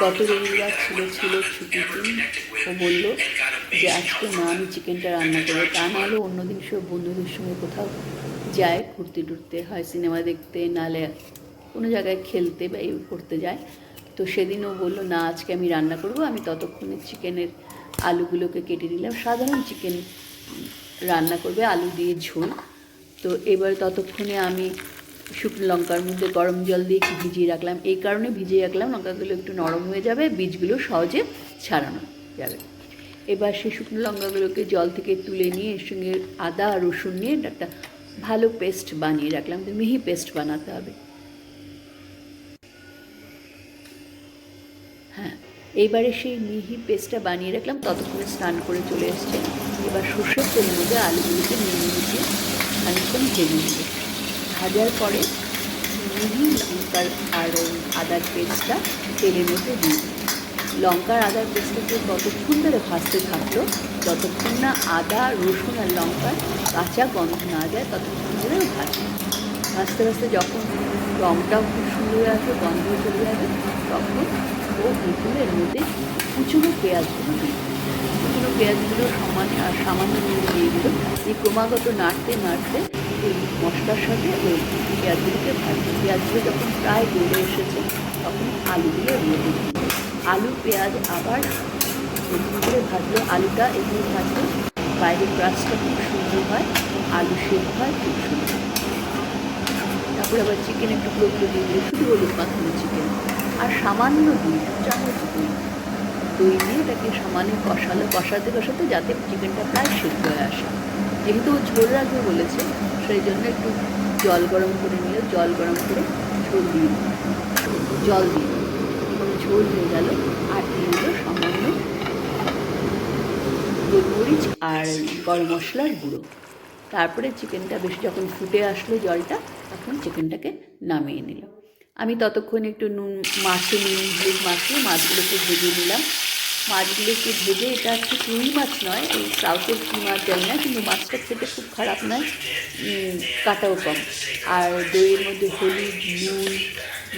গত রবিবার ছিল ছুটির দিন। ও বললো যে আজকে না আমি চিকেনটা রান্না করবো, তা নাহলে অন্যদিন সব বন্ধুদের সঙ্গে কোথাও যায় ঘুরতে টুরতে, হয় সিনেমা দেখতে, নাহলে কোনো জায়গায় খেলতে বা এই করতে যায়। তো সেদিন ও বললো না আজকে আমি রান্না করব। আমি ততক্ষণে চিকেনের আলুগুলোকে কেটে নিলাম, সাধারণ চিকেন রান্না করবে আলু দিয়ে ঝোল। তো এবার ততক্ষণে আমি শুকনো লঙ্কার মধ্যে গরম জল দিয়ে একটু ভিজিয়ে রাখলাম। এই কারণে ভিজিয়ে রাখলাম, লঙ্কাগুলো একটু নরম হয়ে যাবে, বীজগুলো সহজে ছাড়ানো যাবে। এবার সেই শুকনো লঙ্কাগুলোকে জল থেকে তুলে নিয়ে এর সঙ্গে আদা আর রসুন নিয়ে একটা ভালো পেস্ট বানিয়ে রাখলাম। তো মিহি পেস্ট বানাতে হবে। হ্যাঁ, এইবারে সেই মিহি পেস্টটা বানিয়ে রাখলাম, ততক্ষণে স্নান করে চলে এসছে। এবার সর্ষের তেলের মধ্যে আলুগুলোকে মিশিয়ে খানিকক্ষণ ভেজে নেব। ভাজার পরে মিহি লঙ্কার আর আদার পেস্টটা তেলের মধ্যে দিই। লঙ্কার আদার পেস্টটাকে কতক্ষণ ধরে ভাজতে থাকলো, যতক্ষণ না আদা রসুন আর লঙ্কার কাঁচা গন্ধ না যায় ততক্ষণ ধরে ভাজবো। ভাজতে ভাজতে যখন রঙটাও খুব সুন্দর হয়ে আসবে, গন্ধ চলে যাবে, তখন ও এগুলো এর মধ্যে কুচুনো পেঁয়াজগুলো দিই। কুচুনো পেঁয়াজগুলো সামান্য নুন দিয়ে দিল। এই ক্রমাগত নাড়তে নাড়তে ওই মশলার সাথে ওই পেঁয়াজগুলোকে ভাজবে। পেঁয়াজগুলো যখন প্রায় গলে এসেছে তখন আলুগুলো এর মধ্যে দিই। আলু পেঁয়াজ আবার এরকম করে ভাজলে আলুটা এগুলো ভাজলে বাইরের ক্রাস্টটা খুব সুন্দর হয়, আলু সেদ্ধ হয় খুব সুন্দর। তারপরে আবার চিকেনের টুকরোগুলো দিয়ে দিলে শুধু হলুদ মাখানো চিকেন আর সামান্য দই, 2 চামচ দই। দই দিয়ে এটাকে সামান্য কষাতে কষাতে যাতে চিকেনটা প্রায় সেদ্ধ হয়ে আসে। যেহেতু ও ঝোল রাখবে বলেছে, সেই জন্য একটু জল গরম করে নিয়ে জল গরম করে ঝোল দিয়ে জল দিয়ে এবং ঝোল হয়ে গেল। আর দিয়ে দিল সামান্য গোলমরিচ আর গরম মশলার গুঁড়ো। তারপরে চিকেনটা বেশ যখন ফুটে আসলো জলটা, তখন চিকেনটাকে নামিয়ে নিলাম। আমি ততক্ষণ একটু নুন হলুদ মাখিয়ে মাছগুলোকে ভেজে নিলাম। মাছগুলোকে ভেজে, এটা হচ্ছে রুই মাছ নয়, এই সাউথের কী মাছ জানি না, কিন্তু মাছটা খেতে খুব খারাপ নয়, কাটাও কম। আর দইয়ের মধ্যে হলুদ নুন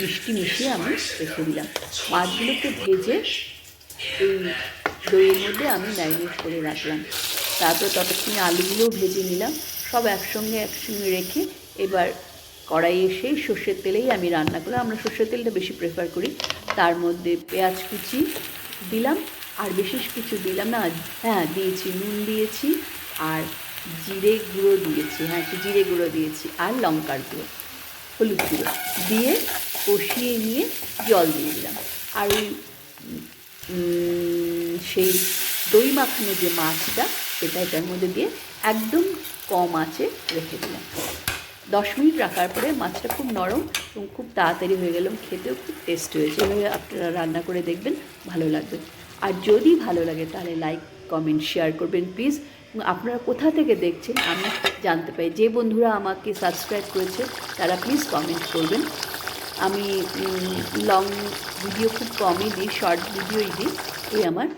মিষ্টি মিশিয়ে আমি রেখে দিলাম। মাছগুলোকে ভেজে এই দইয়ের মধ্যে আমি ম্যারিনেট করে রাখলাম। তারপর ততক্ষণে আলুগুলোও ভেজে নিলাম। সব একসঙ্গে রেখে এবার কড়াইয়ে সেই সর্ষের তেলেই আমি রান্না করলাম। আমরা সর্ষের তেলটা বেশি প্রেফার করি। তার মধ্যে পেঁয়াজ কুচি দিলাম, আর বিশেষ কিছু দিলাম না। হ্যাঁ দিয়েছি, নুন দিয়েছি আর জিরে গুঁড়ো দিয়েছি, হ্যাঁ একটু জিরে গুঁড়ো দিয়েছি আর লঙ্কার গুঁড়ো, হলুদ গুঁড়ো দিয়ে কষিয়ে নিয়ে জল দিয়ে দিলাম। আর ওই সেই দই মাখানো যে মাছটা সেটা এটার মধ্যে দিয়ে একদম কম আঁচে রেখে দিলাম। 10 মিনিট রাখার পরে মাছটা খুব নরম এবং খুব তাড়াতাড়ি হয়ে গেল, খেতেও খুব টেস্ট হয়েছে। এভাবে আপনারা রান্না করে দেখবেন, ভালো লাগবে। আর যদি ভালো লাগে তাহলে লাইক কমেন্ট শেয়ার করবেন প্লিজ। এবং আপনারা কোথা থেকে দেখছেন আমি জানতে পাই। যে বন্ধুরা আমাকে সাবস্ক্রাইব করেছে তারা প্লিজ কমেন্ট করবেন। আমি লং ভিডিও খুব কমই দিই, শর্ট ভিডিওই দিই। এই আমার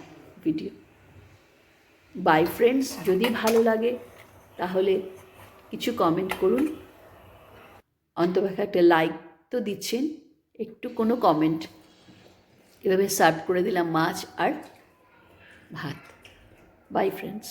ভিডিও। বাই ফ্রেন্ডস, যদি ভালো লাগে তাহলে কিছু কমেন্ট করুন, অন্তপক্ষে একটা লাইক তো দিচ্ছেন, একটু কোনো কমেন্ট। এভাবে সার্ভ করে দিলাম মাছ আর ভাত। By friends.